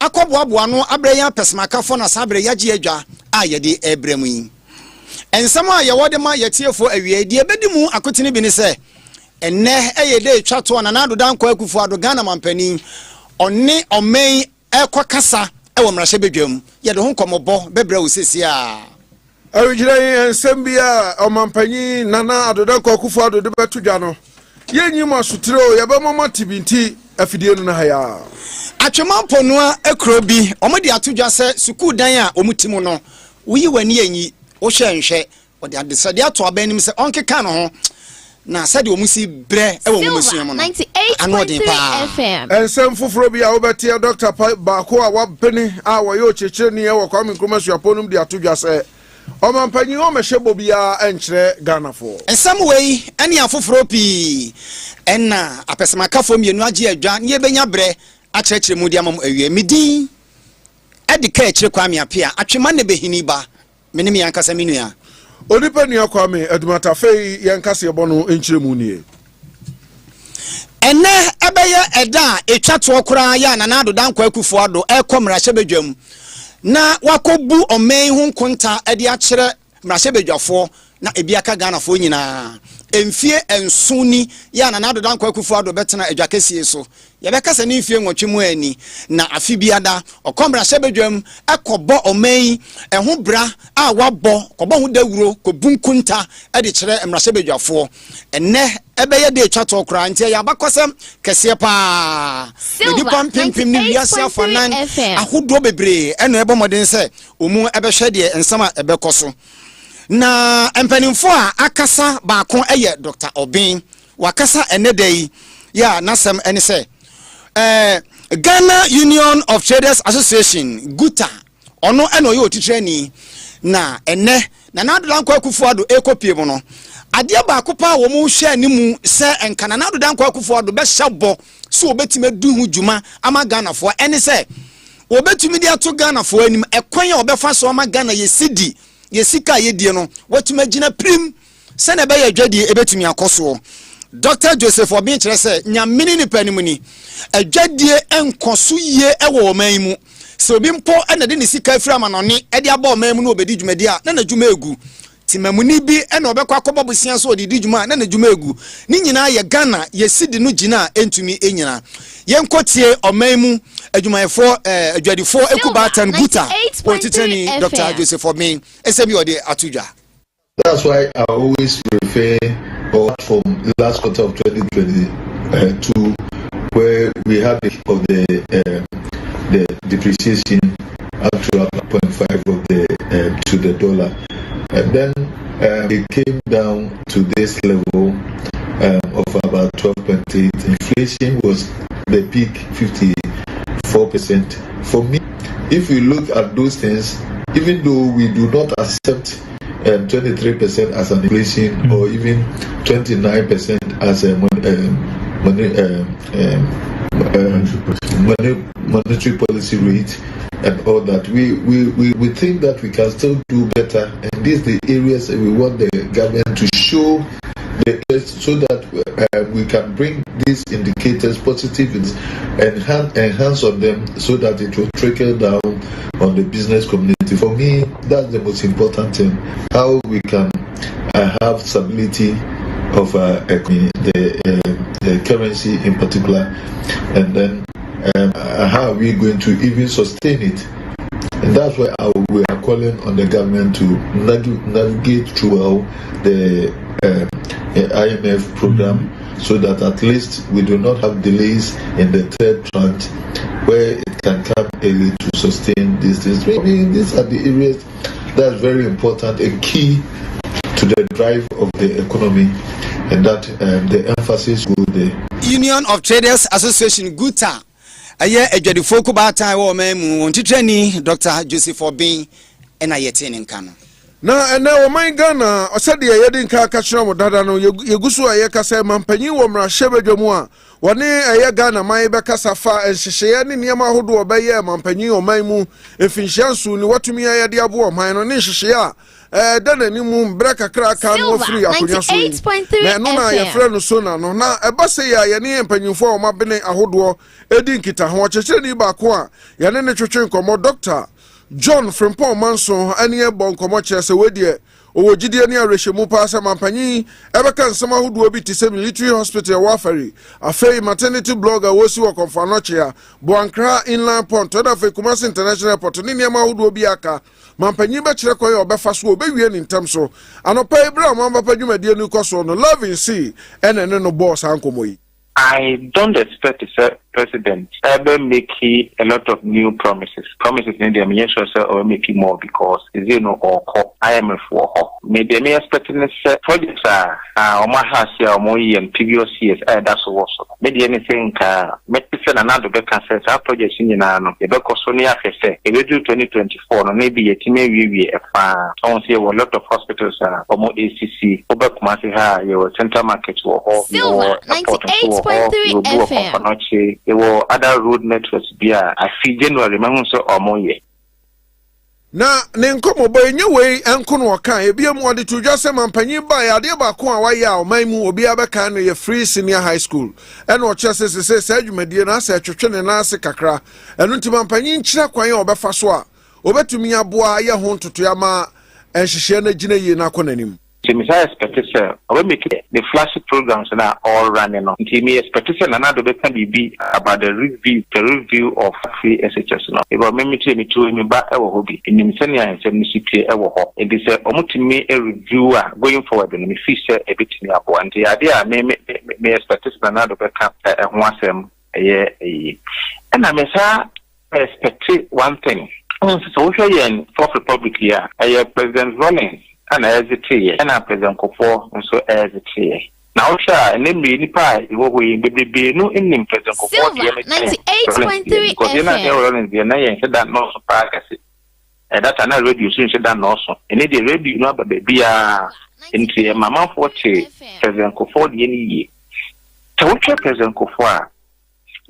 akɔboaboa no abrɛya pesmaka fo na sabre yagye adwa a yɛde ebremu yi ensɛm a yɛwɔde ma yɛtiefo awie die bedi mu akotene bi ne sɛ enne ɛyɛ twa to na nado dankɔ akufo ado Ghana mampani ɔne ɔmɛn ɛkɔ kasa ɛwɔ mmarahyɛ bedwam yɛde ho nkɔmɔbɔ bebrɛ wo sesi a awigire ensɛm bi a ɔmampanyi nana ado dankɔ akufo ado de beto dwa no yenyi ma sutire o yɛbɛmama tibinti afidie no na haya atwemampo noa ekro bi ɔmode atodwa sɛ sukuu dan a ɔmutimu no woyi wani anyi wo hwɛ nhwɛ ɔde adesade ato abanim sɛ ɔnkeka no ho na sɛde ɔmusi brɛ ɛwɔ mumusua mu no 98.3 FM ensɛm foforo bi a wobɛtie Dr. Baako a wabene a wɔyɛ okyekyereani ɛwɔ Kwame Nkrumah suaponum de atodwa sɛ ɔmampanyi ɔmɛhyɛ bobia ɛnkyerɛ Ghanafo ensɛm wei ɛne afoforo pii ɛna apɛsɛmakafo mienu agye adwa ne yɛbɛnya brɛ akyerɛkyerɛ mu de amam awie medin ɛde ka akyerɛ Kwame Apia atwema ne behini ba menim yankasa menua onipa nua Kwame adumata fei yankasa yɛbɔ no nkyerɛ mu nie ɛnɛ ɛbɛyɛ ɛda etwa to kora ya na nado dankɔ akufo ado ɛkɔ mmarahyɛ bedwam na wakɔbu ɔmɛn ho nkonta ɛde akyerɛ mmarahyɛ bedwafo na ebi aka Ghanafo nyinaa emfie ensuni ya na nado dankɔ akufo ado betena adwakesie so yɛbɛkasa ne mfie nwɔtwe mu ani na afi biada ɔkɔmra hyɛ bedwam ɛkɔbɔ ɔmɛn ɛho bra a wabɔ kɔbɔ ho dawuro kɔbunkunta ɛde kyerɛ mmarahyɛ bedwafo ɛnɛ ɛbɛyɛ de etwa to kora ntia ya bakɔsɛm kɛseɛ paa nipa mpempem ne wiase afanan ahodo bebree ɛna ɛbɔ mɔden sɛ omu ɛbɛhwɛ deɛ nsɛm a ɛbɛkɔ so na empanimfo a akasa baako ɛyɛ Dr. Obin wakasa enedai ya nasem ene se Ghana Union of Traders Association guta ono eno ye otitrani na ene na nado danko akufo ado ekopie mu no ade baako pa wo mu hwe animu se enka na nado danko akufo ado be hyabɔ so obetime du hu dwuma ama Ghanafo ene se obetumi de ato Ghanafo anim ekwan a obefa so ama Ghana yesidi yesika yedie no watuma gina prim se na be ya dwadie ebetumi akoso Dr. Joseph Obin kyerɛ sɛ nyamini ni panimu ni adwadie enkoso ye ɛwɔ ɔman mu sɛ obi mpo ɛna de ne sika afira manone ɛde aba ɔman mu no obedi dwumadi a na na dwuma egu timamuni bi ɛna ɔbɛkɔ akɔbɔ bosia so ɔde di dwuma na na dwuma egu ni nyina ye Ghana yesidi no gina entumi enyina yenkotie ɔman mu adwumayefo adwadifo ekubatan guta politician Dr. Joseph Obin esebi ɔde atudwa. That's why I always refer from the last quarter of 2022, where we had the depreciation up to 0.5 of to the dollar, and then it came down to this level of about 12.8. Inflation was the peak 54%. For me, if you look at those things, even though we do not accept 23% as an inflation or even 29% as a monetary policy rate and all that, we think that we can still do better, and these are the areas that we want the government to show so that we can bring these indicators positive and enhance on them so that it will trickle down on the business community. For me, that's the most important thing, how we can have stability of the currency in particular, and then how are we going to even sustain it. And that's why we are calling on the government to navigate through the IMF program, so that at least we do not have delays in the third tranche, where it can come early to sustain these things. I mean, these are the areas that's very important, a key to the drive of the economy, and that the emphasis will be. Union of Traders Association Guta aye adwadifo ko ba tan wo mamu wontitrani Dr. Joseph Obin ena yetene nka no na ene o man Ghana osede ye din ka ka kyerɛ mo dada no yeguso a ye ka sɛ mampanyi wɔ mmara hyɛ badwamu a Wani Ghana mai bekasa fa enhyehyɛ ne nneɛma ahodoɔ bɛyɛ mampanyin ɔman mu efinhyiansu ni watumi ayɛ de abo ɔman no ne nhyehyɛ a da n'anim brɛ kakra aka no afiri akonya so na ɛno na yɛfrɛ no sona no na ɛba sɛ yɛ ne mpanyinfo a ɔmabene ahodoɔ edi nkita ho kyerɛkyerɛ ni baako a yɛne ne twetwe nkɔmmɔ Dr. John Frimpong Manson ani ɛbɔ nkɔmmɔ kyerɛ sɛ wedie owo gidie ne arehwemu pa sɛ mampanyin ɛbɛka nsɛm ahodoɔ bi te sɛ military hospital wafari afei maternity blogger wosi wɔ Kɔmfanokyea Boankra inland port ɛda afei Kumasi international airport ne nneɛma ahodoɔ bi aka mampanyin bɛkyerɛ kɔ yɛ ɔbɛfa so ɔbɛwie ne ntam so anɔpa Ibrahim Mambapa dwumadie no kɔ so no Loving C ɛna ne no bɔɔ saa nkɔmmɔ yi. I don't expect the president ever making a lot of new promises. Promises in the mean sure or making more because or IMF for maybe me expecting this projects are my house or more and previous years that's also maybe anything medicine and other cancer projects in the back of Sonia say if we do 2024 maybe a team we I want to see a lot of hospitals or more ACC over Kumasi your central market or Silver 98.3 FM. There were other road networks I feel January so or more year. Na ne nkomo boy nyewei enko no ka ebia mu ade to dwase mampanyin ba ya de ba ko a wayɛ a ɔman mu obi abɛka no yɛ free senior high school ɛna ɔkyɛ sɛ sɛ adwumadie na sɛ twetwe ne na ase kakra ɛno nti mampanyin kyerɛ kwan a ɔbɛfa so a obetumi aboa yɛ ho ntotoa ma ɛhyehyɛ na gyina yie na akɔ nanim. I expect we make the flashy programs that are all running on. Me expectation another can be about the review of free SHS. If I remember to me back our hobby in the senior and CPA our it is a reviewer going forward and me fish a bit in your and the idea may expectation another can once and I may expect one thing. So we are in Fourth Republic here. President Rawlings and as it is, and I present Kofo, and so as it is. Now, sir, and then be pie, you will be no Indian President Kofo, 98.3 because you're not the and said that no surprise. And that's another radio soon said that also. And it is radio, no, but be into a mamma 40 President Kofo the any year. So, what's your President Kofo?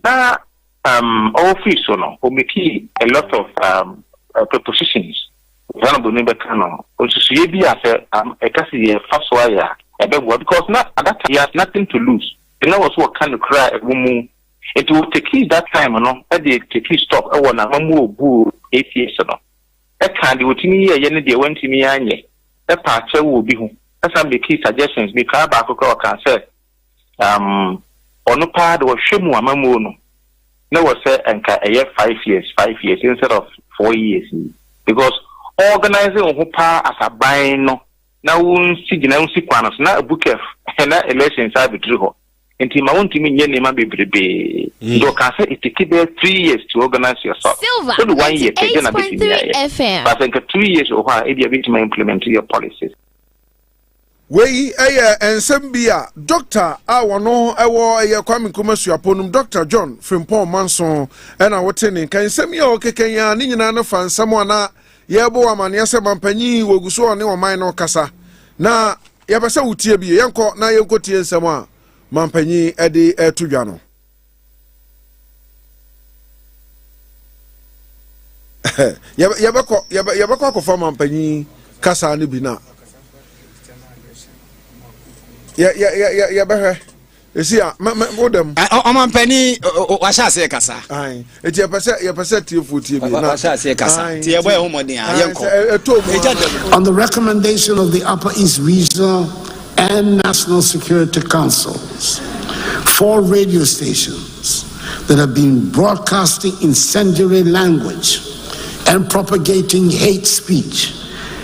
Now, all free so no, will make a lot of prepositions. Honorable Neighbor Kano, which is maybe as a Cassie first wire, because not at that time he has nothing to lose. And that was what kind of cry a woman. It will take his that time, at the take his stop. I want a more boo 8 years ago. That kind of me, a went to me, and that part will be home. That's some of the key suggestions because back can say, on no part was Shimu Mamono. No was said and a year 5 years instead of 4 years because organizing who power as a buying no now won't see quanos not a book of elections I betray her. Until my own team in Yenima be you can say it take 3 years to organize yourself. Silver 1 year taken a bit FM. But I think 2 years or why a bit to implement your policies. Wei ensem bia Dr. Awano ewo Kwame Nkrumah Suaponum Dr. John Frimpong Manson ena wotene kan ensem ye okekenya ni nyina no fa nsem ana yebo amane ase mampanyi woguso ne oman no kasa na yebese wutie bie yenko na yenkotie nsem a mampanyi ede etudwa no yebeko akofa mampanyi kasa ne bi na ya behe esi a modem omanpani washa se kasa ai eti ya pese tie fotie bi na washa se kasa tie boy homodin a yenko on the recommendation of the Upper East Regional and National Security Councils 4 radio stations that have been broadcasting incendiary language and propagating hate speech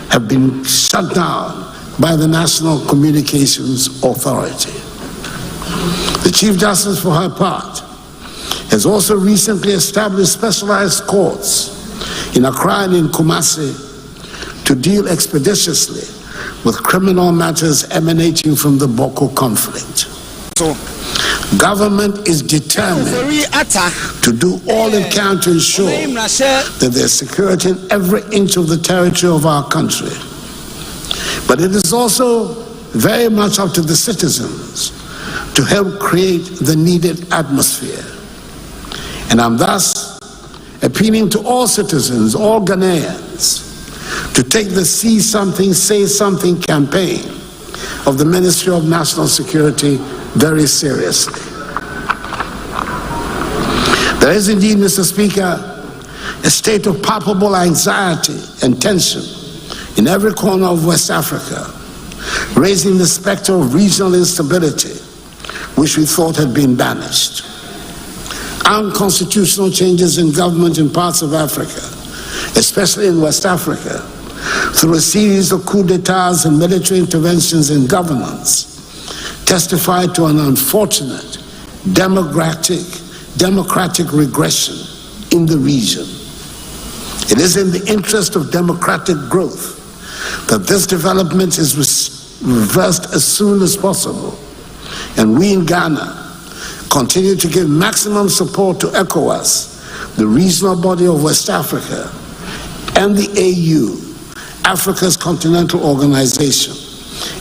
have been shut down by the National Communications Authority. The Chief Justice, for her part, has also recently established specialized courts in Accra and in Kumasi to deal expeditiously with criminal matters emanating from the Boko conflict. So, government is determined to do all it can to ensure that there's security in every inch of the territory of our country. But it is also very much up to the citizens to help create the needed atmosphere. And I'm thus appealing to all citizens, all Ghanaians, to take the See Something, Say Something campaign of the Ministry of National Security very seriously. There is indeed, Mr. Speaker, a state of palpable anxiety and tension in every corner of West Africa, raising the specter of regional instability, which we thought had been banished. Unconstitutional changes in government in parts of Africa, especially in West Africa, through a series of coups d'etats and military interventions in governance, testify to an unfortunate democratic regression in the region. It is in the interest of democratic growth that this development is reversed as soon as possible, and we in Ghana continue to give maximum support to ECOWAS, the regional body of West Africa, and the AU, Africa's continental organization,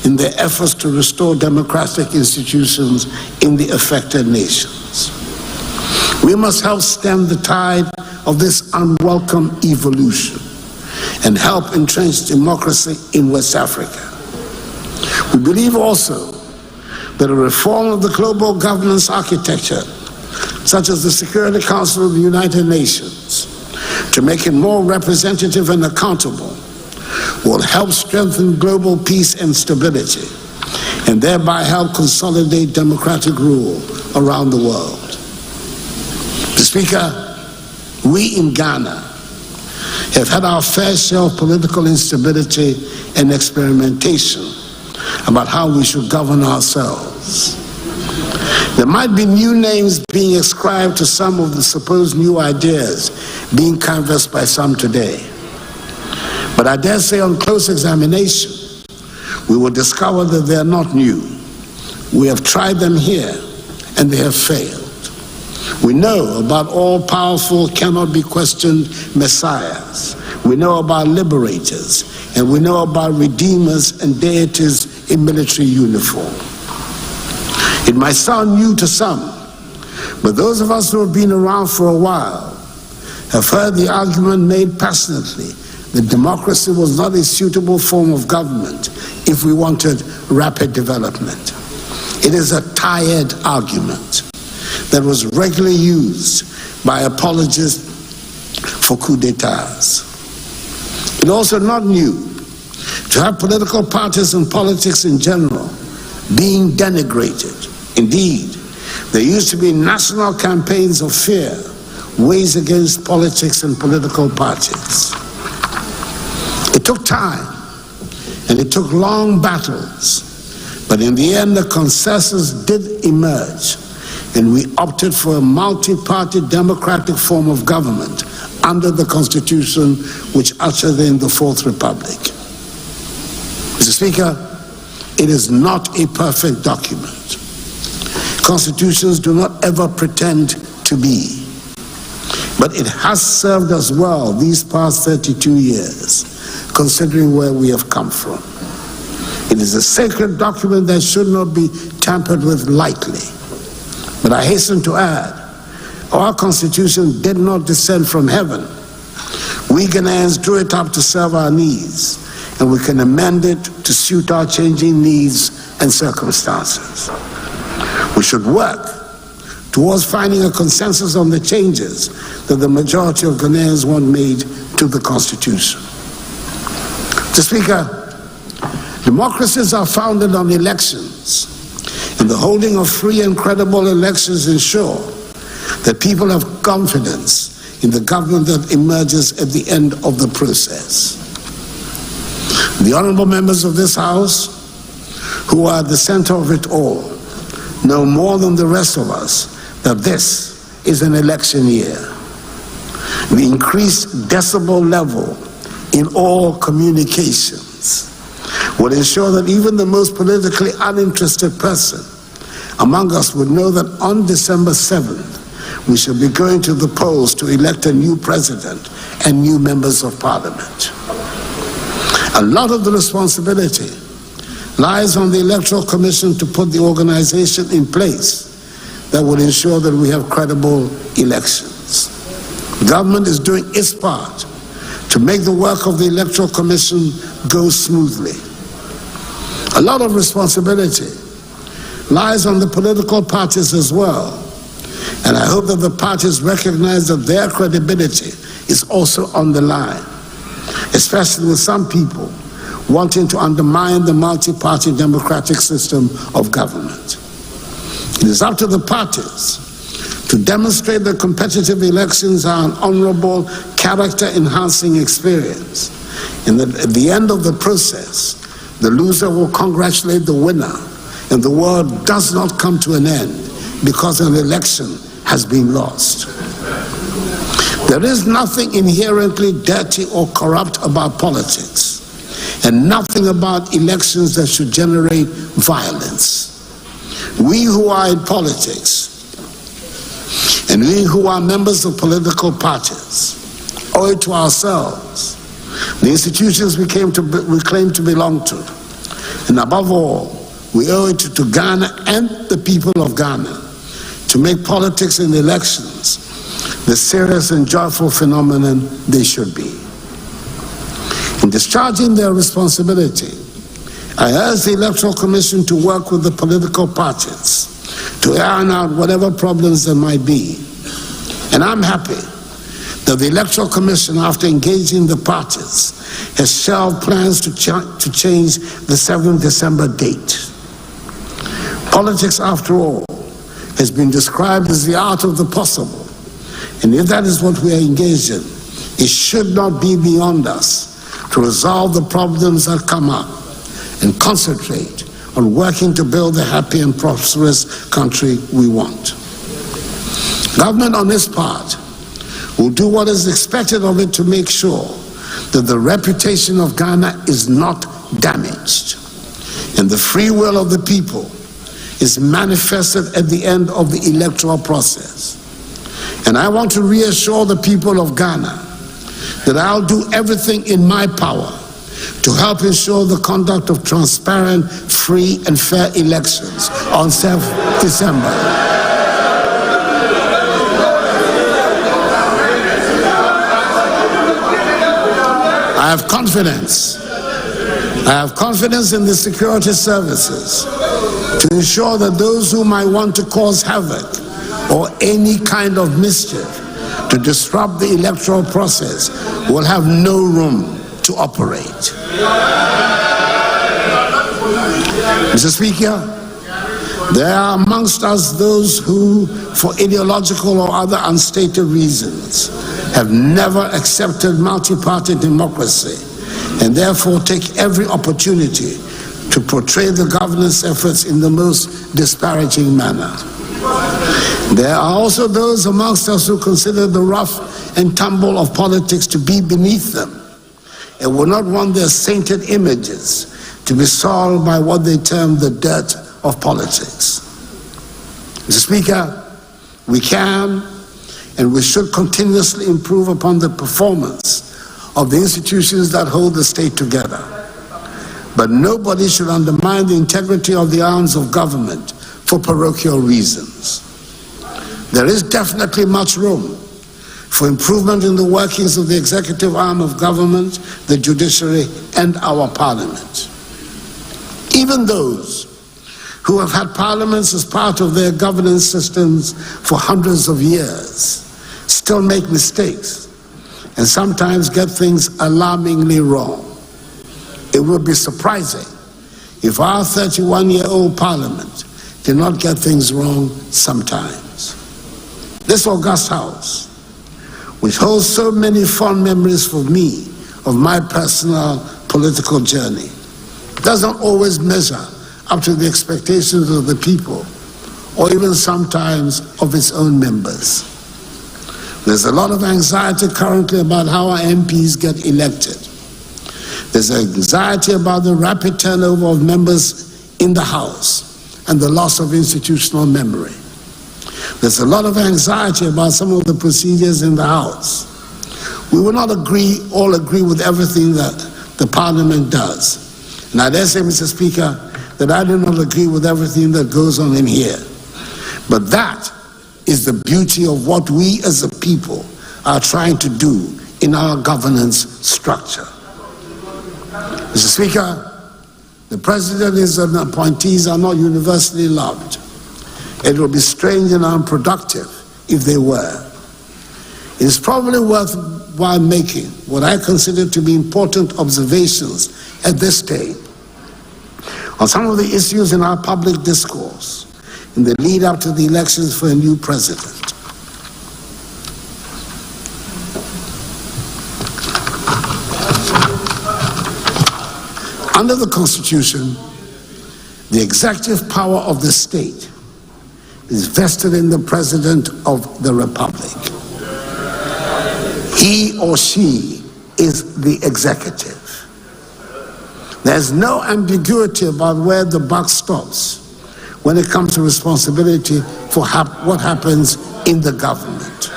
in their efforts to restore democratic institutions in the affected nations. We must help stem the tide of this unwelcome evolution and help entrench democracy in West Africa. We believe also that a reform of the global governance architecture, such as the Security Council of the United Nations, to make it more representative and accountable, will help strengthen global peace and stability, and thereby help consolidate democratic rule around the world. Mr. Speaker, we in Ghana have had our fair share of political instability and experimentation about how we should govern ourselves. There might be new names being ascribed to some of the supposed new ideas being canvassed by some today. But I dare say on close examination, we will discover that they are not new. We have tried them here and they have failed. We know about all-powerful, cannot-be-questioned messiahs. We know about liberators, and we know about redeemers and deities in military uniform. It might sound new to some, but those of us who have been around for a while have heard the argument made passionately that democracy was not a suitable form of government if we wanted rapid development. It is a tired argument that was regularly used by apologists for coups d'etats. It's also not new to have political parties and politics in general being denigrated. Indeed, there used to be national campaigns of fear waged against politics and political parties. It took time and it took long battles, but in the end, the consensus did emerge, and we opted for a multi-party democratic form of government under the Constitution which ushered in the Fourth Republic. Mr. Speaker, it is not a perfect document. Constitutions do not ever pretend to be. But it has served us well these past 32 years, considering where we have come from. It is a sacred document that should not be tampered with lightly. But I hasten to add, our Constitution did not descend from heaven. We Ghanaians drew it up to serve our needs, and we can amend it to suit our changing needs and circumstances. We should work towards finding a consensus on the changes that the majority of Ghanaians want made to the Constitution. Mr. Speaker, democracies are founded on elections, and the holding of free and credible elections ensure that people have confidence in the government that emerges at the end of the process. The honorable members of this House, who are at the center of it all, know more than the rest of us that this is an election year. The increased decibel level in all communications would ensure that even the most politically uninterested person among us would know that on December 7th, we shall be going to the polls to elect a new president and new members of parliament. A lot of the responsibility lies on the Electoral Commission to put the organization in place that will ensure that we have credible elections. The government is doing its part to make the work of the Electoral Commission go smoothly. A lot of responsibility lies on the political parties as well, and I hope that the parties recognize that their credibility is also on the line, especially with some people wanting to undermine the multi-party democratic system of government. It is up to the parties to demonstrate that competitive elections are an honorable, character-enhancing experience, and that at the end of the process, the loser will congratulate the winner, and the world does not come to an end because an election has been lost. There is nothing inherently dirty or corrupt about politics, and nothing about elections that should generate violence. We who are in politics, and we who are members of political parties, owe it to ourselves, the institutions we claim to belong to, and above all, we owe it to Ghana and the people of Ghana to make politics and elections the serious and joyful phenomenon they should be. In discharging their responsibility, I urge the Electoral Commission to work with the political parties to iron out whatever problems there might be. And I'm happy that the Electoral Commission, after engaging the parties, has shelved plans to change the 7th December date. Politics, after all, has been described as the art of the possible. And if that is what we are engaged in, it should not be beyond us to resolve the problems that come up and concentrate on working to build the happy and prosperous country we want. Government on its part will do what is expected of it to make sure that the reputation of Ghana is not damaged and the free will of the people is manifested at the end of the electoral process. And I want to reassure the people of Ghana that I'll do everything in my power to help ensure the conduct of transparent, free, and fair elections on 7th December. I have confidence in the security services to ensure that those who might want to cause havoc or any kind of mischief to disrupt the electoral process will have no room to operate. Mr. Speaker, there are amongst us those who, for ideological or other unstated reasons, have never accepted multi-party democracy and therefore take every opportunity to portray the governance efforts in the most disparaging manner. There are also those amongst us who consider the rough and tumble of politics to be beneath them and will not want their sainted images to be soiled by what they term the dirt of politics. Mr. Speaker, we can and we should continuously improve upon the performance of the institutions that hold the state together. But nobody should undermine the integrity of the arms of government for parochial reasons. There is definitely much room for improvement in the workings of the executive arm of government, the judiciary, and our parliament. Even those who have had parliaments as part of their governance systems for hundreds of years still make mistakes and sometimes get things alarmingly wrong. It would be surprising if our 31-year-old parliament did not get things wrong sometimes. This august house, which holds so many fond memories for me of my personal political journey, doesn't always measure up to the expectations of the people or even sometimes of its own members. There's a lot of anxiety currently about how our MPs get elected. There's anxiety about the rapid turnover of members in the House and the loss of institutional memory. There's a lot of anxiety about some of the procedures in the House. We will not all agree with everything that the Parliament does. And I dare say, Mr. Speaker, that I do not agree with everything that goes on in here. But that is the beauty of what we as a people are trying to do in our governance structure. Mr. Speaker, the President and his appointees are not universally loved. It would be strange and unproductive if they were. It is probably worthwhile making what I consider to be important observations at this stage on some of the issues in our public discourse in the lead up to the elections for a new president. Under the Constitution, the executive power of the state is vested in the President of the Republic. He or she is the executive. There's no ambiguity about where the buck stops when it comes to responsibility for what happens in the government.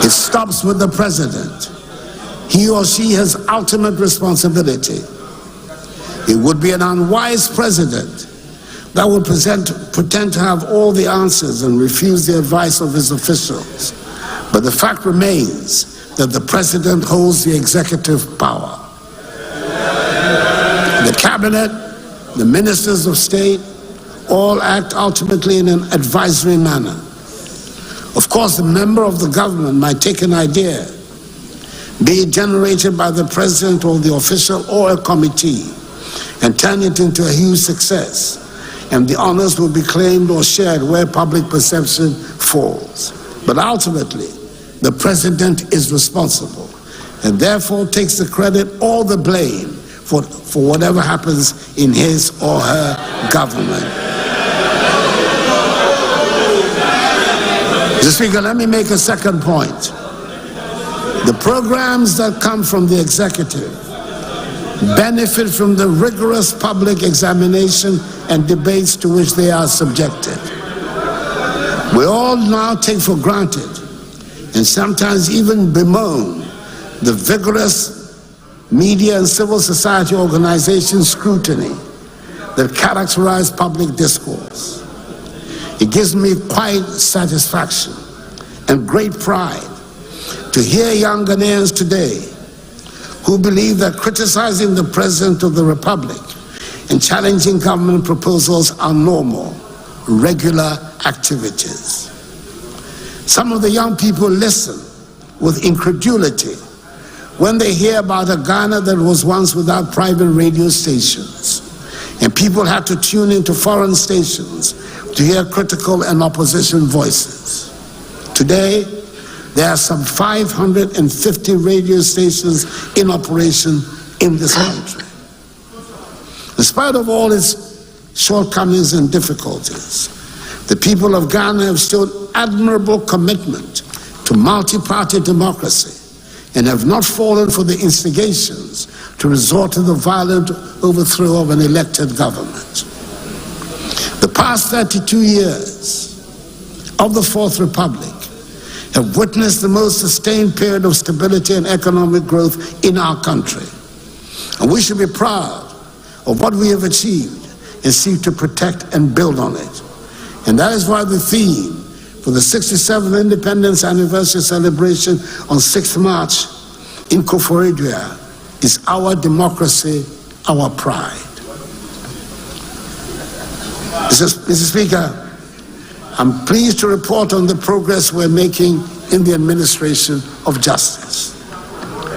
It stops with the President. He or she has ultimate responsibility. It would be an unwise president that would pretend to have all the answers and refuse the advice of his officials. But the fact remains that the president holds the executive power. The cabinet, the ministers of state, all act ultimately in an advisory manner. Of course, the member of the government might take an idea, be it generated by the president or the official or a committee, and turn it into a huge success, and the honors will be claimed or shared where public perception falls. But ultimately, the president is responsible and therefore takes the credit or the blame for whatever happens in his or her government. Mr. Speaker, let me make a second point. The programs that come from the executive benefit from the rigorous public examination and debates to which they are subjected. We all now take for granted and sometimes even bemoan the vigorous media and civil society organization scrutiny that characterize public discourse. It gives me quite satisfaction and great pride to hear young Ghanaians today who believe that criticizing the President of the Republic and challenging government proposals are normal, regular activities. Some of the young people listen with incredulity when they hear about a Ghana that was once without private radio stations, and people had to tune into foreign stations to hear critical and opposition voices. Today, there are some 550 radio stations in operation in this country. In spite of all its shortcomings and difficulties, the people of Ghana have shown admirable commitment to multi-party democracy and have not fallen for the instigations to resort to the violent overthrow of an elected government. The past 32 years of the Fourth Republic have witnessed the most sustained period of stability and economic growth in our country. And we should be proud of what we have achieved and seek to protect and build on it. And that is why the theme for the 67th Independence Anniversary celebration on 6th March in Koforidua is Our Democracy, Our Pride. Mr. Speaker, I'm pleased to report on the progress we're making in the administration of justice.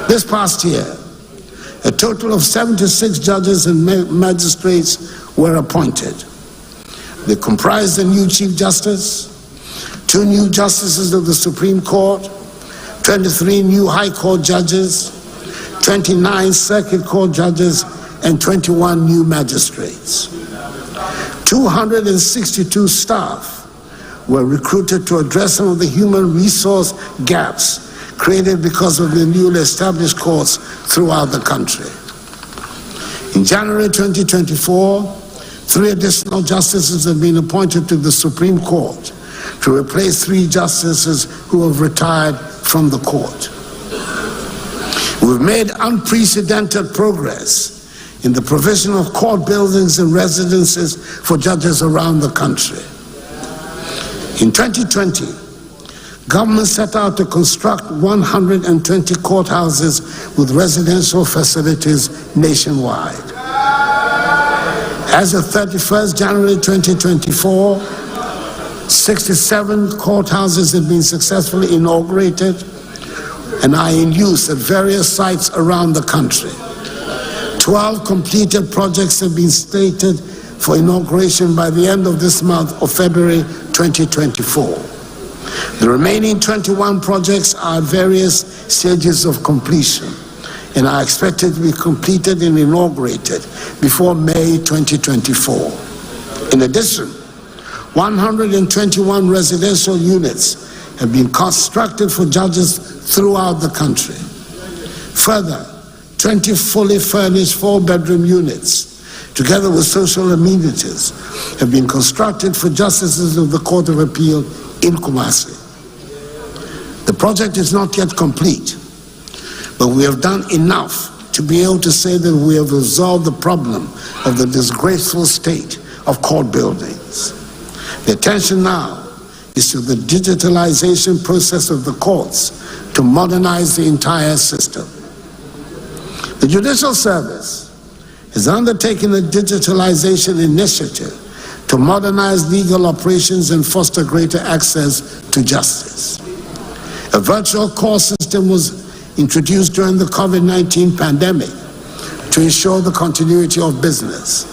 This past year, a total of 76 judges and magistrates were appointed. They comprise the new Chief Justice, 2 new Justices of the Supreme Court, 23 new High Court judges, 29 Circuit Court judges, and 21 new magistrates. 262 staff were recruited to address some of the human resource gaps created because of the newly established courts throughout the country. In January 2024, 3 additional justices have been appointed to the Supreme Court to replace 3 justices who have retired from the court. We've made unprecedented progress in the provision of court buildings and residences for judges around the country. In 2020, government set out to construct 120 courthouses with residential facilities nationwide. As of 31st January 2024, 67 courthouses have been successfully inaugurated and are in use at various sites around the country. 12 completed projects have been slated for inauguration by the end of this month of February 2024. The remaining 21 projects are at various stages of completion and are expected to be completed and inaugurated before May 2024. In addition, 121 residential units have been constructed for judges throughout the country. Further, 20 fully furnished 4-bedroom units, together with social amenities, have been constructed for justices of the Court of Appeal in Kumasi. The project is not yet complete, but we have done enough to be able to say that we have resolved the problem of the disgraceful state of court buildings. The attention now is to the digitalization process of the courts to modernize the entire system. The Judicial Service has undertaken a digitalization initiative to modernize legal operations and foster greater access to justice. A virtual court system was introduced during the COVID-19 pandemic to ensure the continuity of business.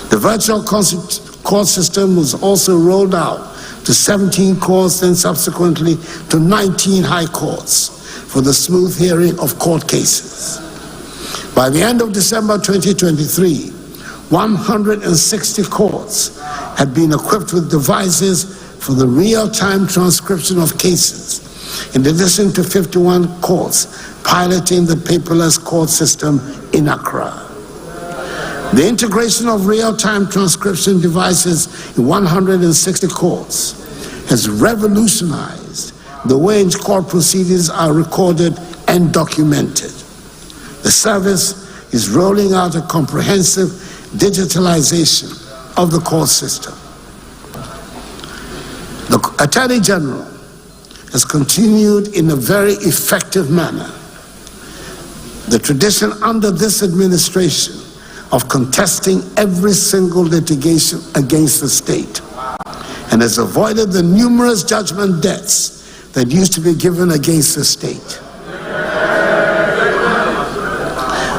The virtual court system was also rolled out to 17 courts and subsequently to 19 high courts for the smooth hearing of court cases. By the end of December 2023, 160 courts had been equipped with devices for the real-time transcription of cases, in addition to 51 courts piloting the paperless court system in Accra. The integration of real-time transcription devices in 160 courts has revolutionized the way in which court proceedings are recorded and documented. The service is rolling out a comprehensive digitalization of the court system. The Attorney General has continued in a very effective manner the tradition under this administration of contesting every single litigation against the state, and has avoided the numerous judgment debts that used to be given against the state.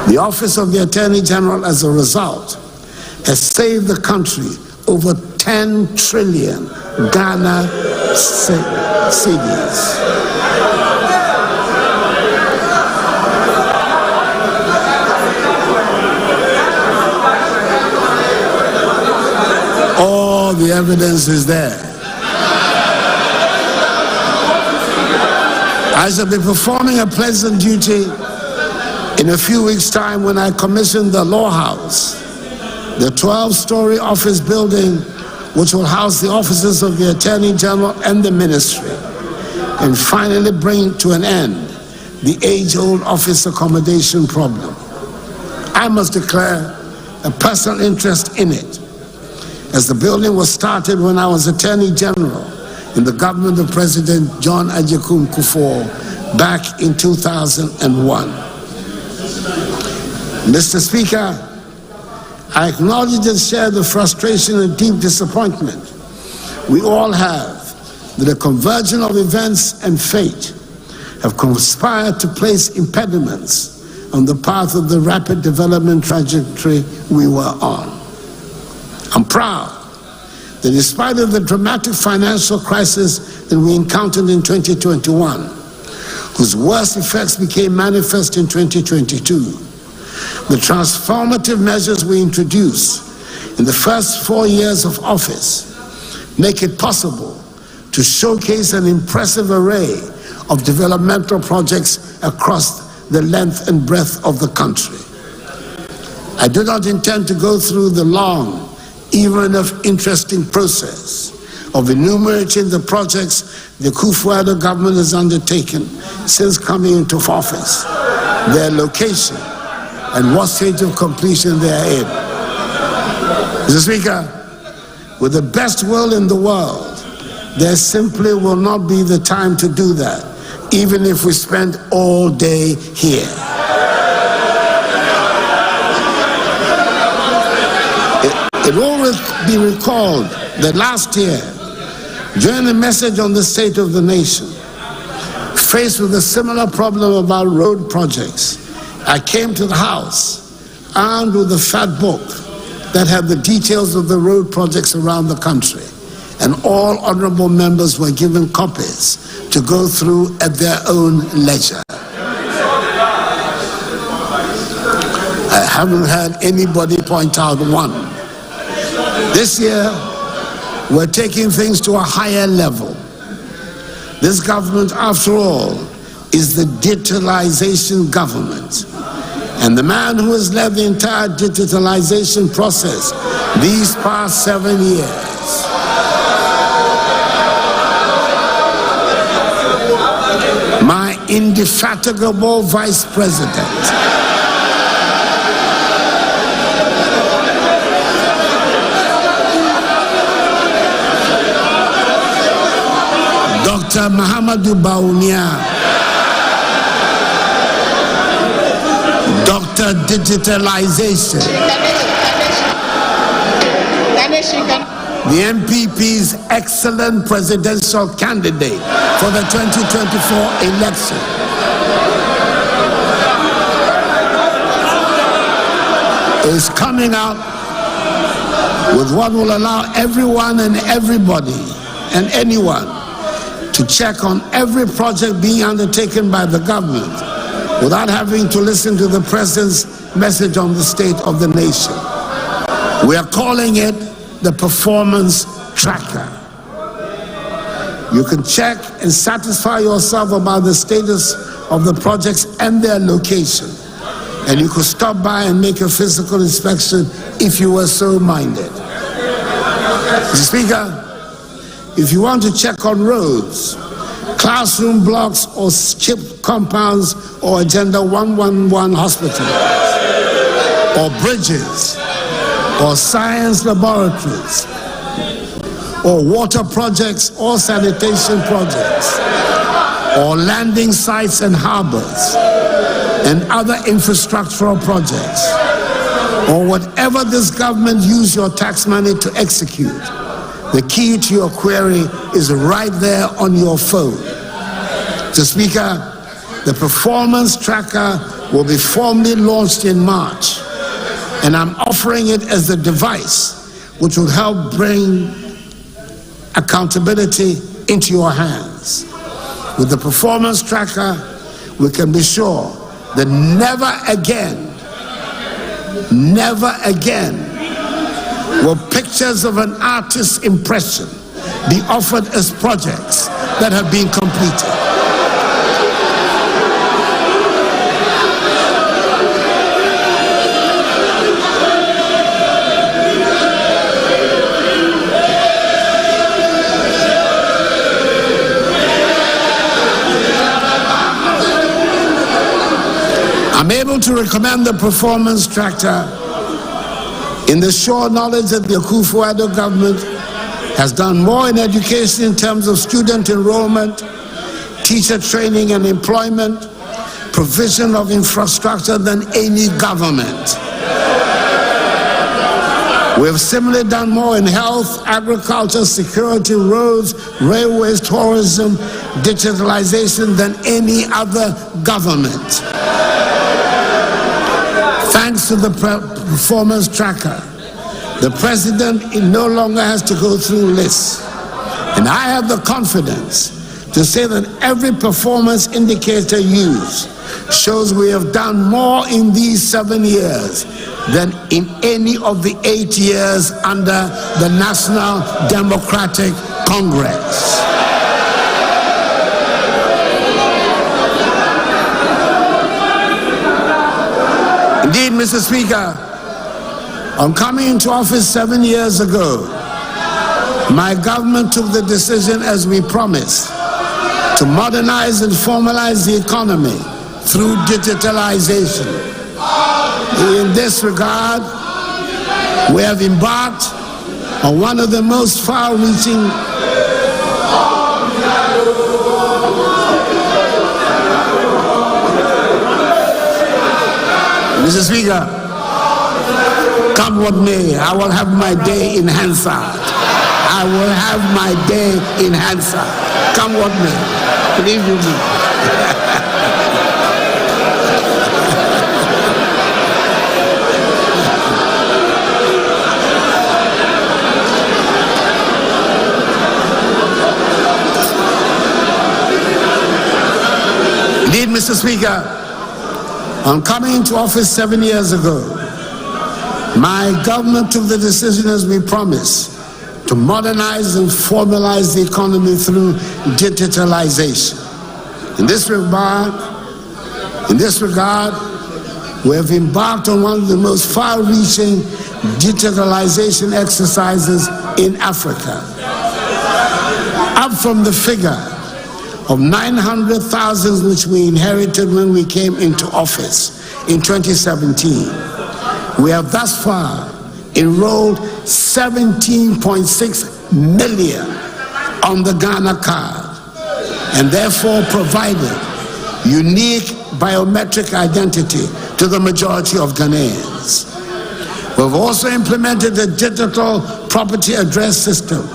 The Office of the Attorney General, as a result, has saved the country over 10 trillion Ghana cedis. All the evidence is there. I shall be performing a pleasant duty in a few weeks' time when I commission the Law House, the 12-story office building which will house the offices of the Attorney General and the Ministry, and finally bring to an end the age-old office accommodation problem. I must declare a personal interest in it, as the building was started when I was Attorney General in the government of President John Agyekum Kufuor back in 2001. Mr. Speaker, I acknowledge and share the frustration and deep disappointment we all have that a convergence of events and fate have conspired to place impediments on the path of the rapid development trajectory we were on. I'm proud that in spite of the dramatic financial crisis that we encountered in 2021, whose worst effects became manifest in 2022, the transformative measures we introduced in the first 4 years of office make it possible to showcase an impressive array of developmental projects across the length and breadth of the country. I do not intend to go through the long, even if interesting process of enumerating the projects the Kufuor government has undertaken since coming into office, their location, and what stage of completion they are in. Mr. Speaker, with the best will in the world, there simply will not be the time to do that, even if we spend all day here. It will be recalled that last year, during the message on the state of the nation, faced with a similar problem about road projects, I came to the House armed with a fat book that had the details of the road projects around the country, and all honorable members were given copies to go through at their own leisure. I haven't had anybody point out one. This year, we're taking things to a higher level. This government, after all, is the digitalization government. And the man who has led the entire digitalization process these past 7 years my indefatigable vice president, Dr. Mahamadou Bawumia, Dr. Digitalization, the MPP's excellent presidential candidate for the 2024 election, is coming out with what will allow everyone and everybody and anyone to check on every project being undertaken by the government without having to listen to the president's message on the state of the nation. We are calling it the performance tracker. You can check and satisfy yourself about the status of the projects and their location. And you could stop by and make a physical inspection if you were so minded. Mr. Speaker, if you want to check on roads, classroom blocks or chip compounds or Agenda 111 hospitals, or bridges, or science laboratories, or water projects or sanitation projects, or landing sites and harbors, and other infrastructural projects, or whatever this government use your tax money to execute, the key to your query is right there on your phone. Mr. Speaker, the performance tracker will be formally launched in March, and I'm offering it as the device which will help bring accountability into your hands. With the performance tracker, we can be sure that never again will pictures of an artist's impression be offered as projects that have been completed. I'm able to recommend the performance tracker in the sure knowledge that the Akufo-Addo government has done more in education in terms of student enrollment, teacher training and employment, provision of infrastructure than any government. We have similarly done more in health, agriculture, security, roads, railways, tourism, digitalization than any other government. Thanks to the performance tracker, the president no longer has to go through lists. And I have the confidence to say that every performance indicator used shows we have done more in these 7 years than in any of the 8 years under the National Democratic Congress. Indeed, Mr. Speaker, on coming into office 7 years ago, my government took the decision, as we promised, to modernize and formalize the economy through digitalization. In this regard, we have embarked on one of the most far-reaching Mr. Speaker, come what may, I will have my day in Hansard. I will have my day in Hansard. Come what may. Believe you me. Indeed, Mr. Speaker, on coming into office 7 years ago, my government took the decision, as we promised, to modernize and formalize the economy through digitalization. In this regard, we have embarked on one of the most far-reaching digitalization exercises in Africa. Up from the figure of 900,000 which we inherited when we came into office in 2017, we have thus far enrolled 17.6 million on the Ghana card, and therefore provided unique biometric identity to the majority of Ghanaians. We've also implemented a digital property address system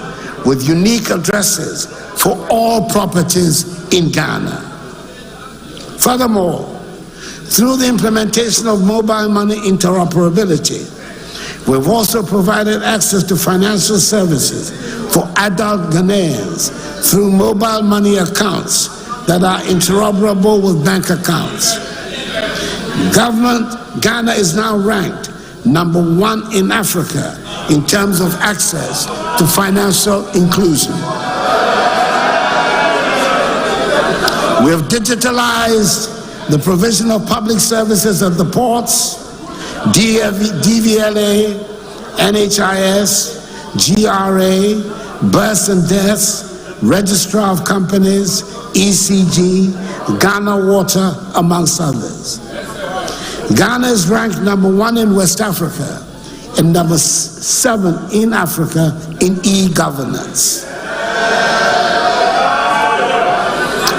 with unique addresses for all properties in Ghana. Furthermore, through the implementation of mobile money interoperability, we've also provided access to financial services for adult Ghanaians through mobile money accounts that are interoperable with bank accounts. Ghana is now ranked #1 in Africa in terms of access to financial inclusion. We have digitalized the provision of public services at the ports, DVLA, NHIS, GRA, births and deaths, Registrar of Companies, ECG, Ghana Water, amongst others. Ghana is ranked #1 in West Africa and #7 in Africa in e-governance.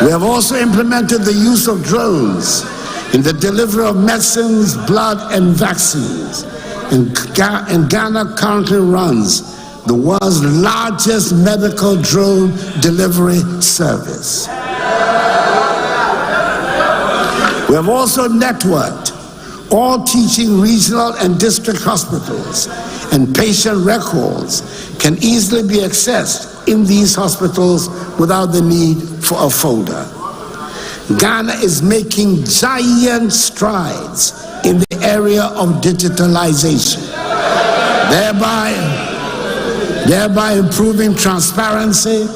We have also implemented the use of drones in the delivery of medicines, blood, and vaccines. And Ghana currently runs the world's largest medical drone delivery service. We have also networked all teaching regional and district hospitals, and patient records can easily be accessed in these hospitals without the need for a folder. Ghana is making giant strides in the area of digitalization, thereby improving transparency,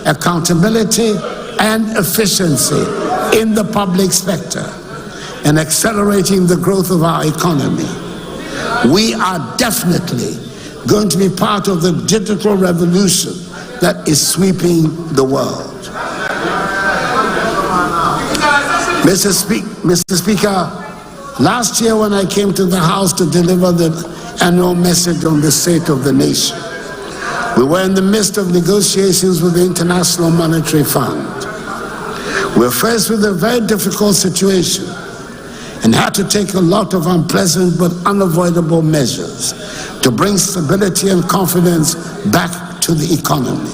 accountability, and efficiency in the public sector and accelerating the growth of our economy. We are definitely going to be part of the digital revolution that is sweeping the world. Mr. Speaker, last year when I came to the House to deliver the annual message on the state of the nation, we were in the midst of negotiations with the International Monetary Fund. We were faced with a very difficult situation and had to take a lot of unpleasant but unavoidable measures to bring stability and confidence back to the economy.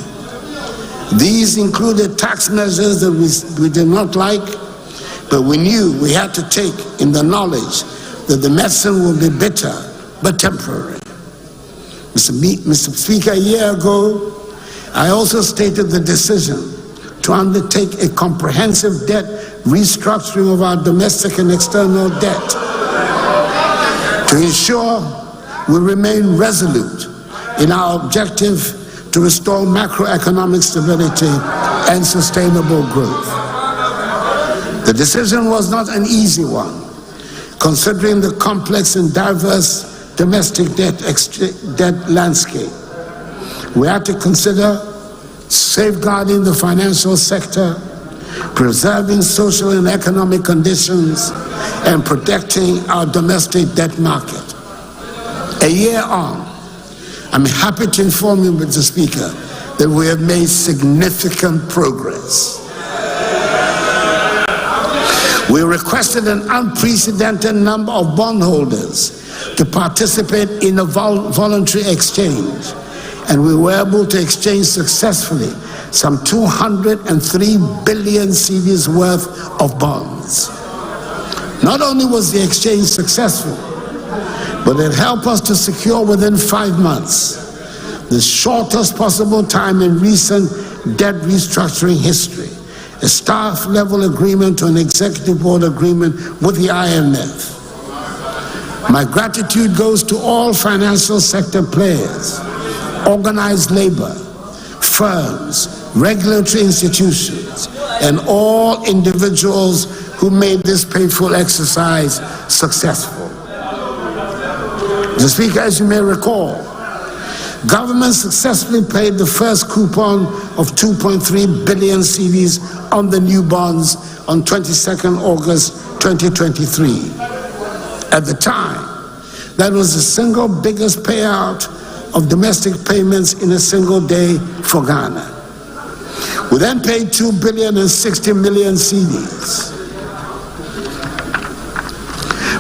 These included tax measures that we did not like, but we knew we had to take in the knowledge that the medicine will be bitter but temporary. Mr. Speaker, a year ago, I also stated the decision to undertake a comprehensive debt restructuring of our domestic and external debt to ensure we remain resolute in our objective to restore macroeconomic stability and sustainable growth. The decision was not an easy one, considering the complex and diverse domestic debt landscape. We had to consider safeguarding the financial sector preserving social and economic conditions, and protecting our domestic debt market. A year on, I'm happy to inform you, Mr. Speaker, that we have made significant progress. We requested an unprecedented number of bondholders to participate in a voluntary exchange, and we were able to exchange successfully some 203 billion cedis worth of bonds. Not only was the exchange successful, but it helped us to secure within 5 months, the shortest possible time in recent debt restructuring history, a staff-level agreement to an executive board agreement with the IMF. My gratitude goes to all financial sector players, organized labor, firms, regulatory institutions, and all individuals who made this painful exercise successful. Mr. Speaker, as you may recall, government successfully paid the first coupon of 2.3 billion cedis on the new bonds on 22nd August 2023. At the time, that was the single biggest payout of domestic payments in a single day for Ghana. We then paid 2 billion and 60 million cedis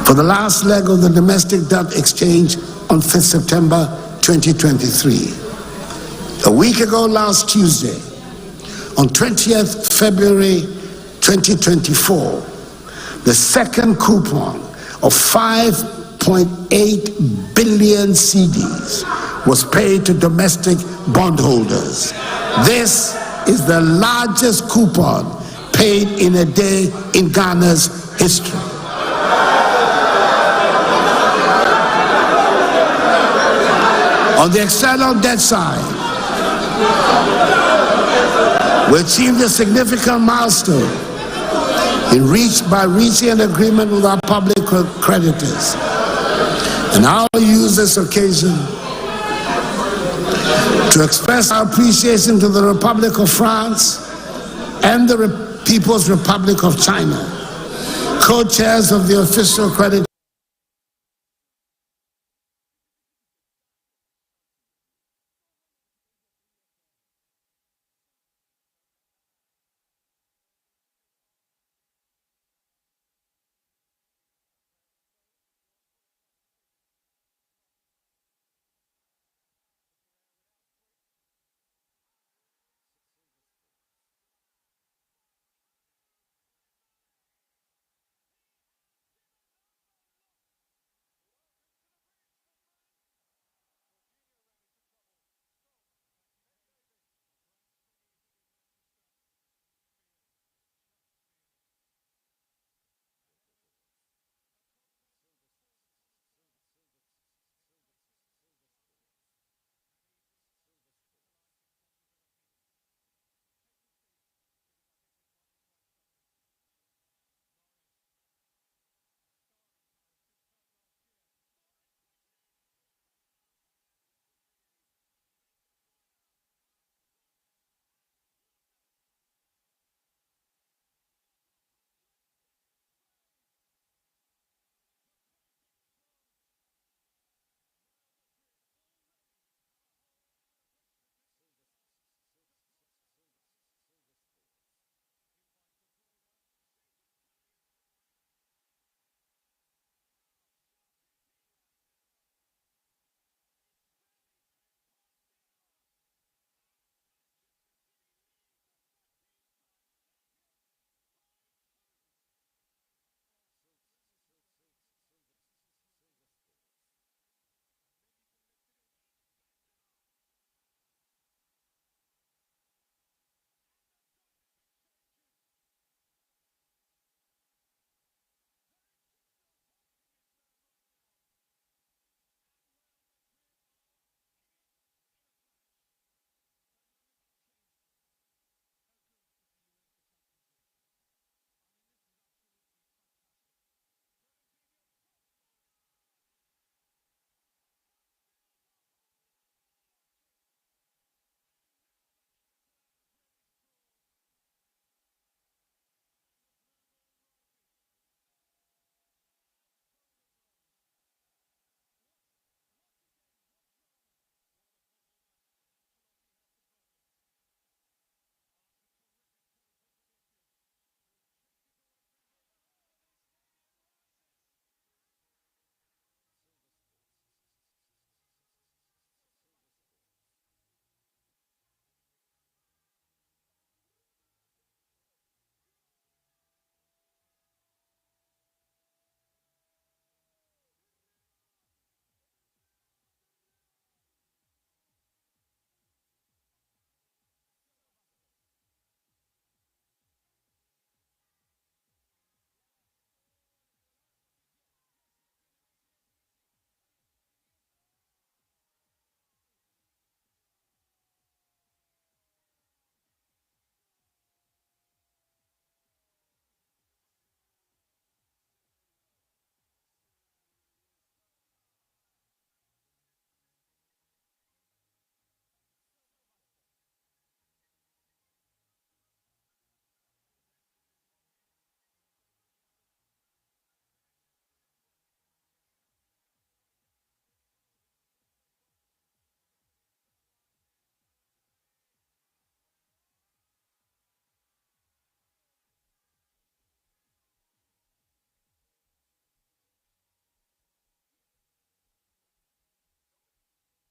for the last leg of the domestic debt exchange on 5th September 2023. A week ago last Tuesday, on 20th February 2024, the second coupon of 5.8 billion cedis was paid to domestic bondholders. This is the largest coupon paid in a day in Ghana's history. On the external debt side, we achieved a significant milestone by reaching an agreement with our public creditors. And I'll use this occasion to express our appreciation to the Republic of France and the People's Republic of China, co-chairs of the Official Credit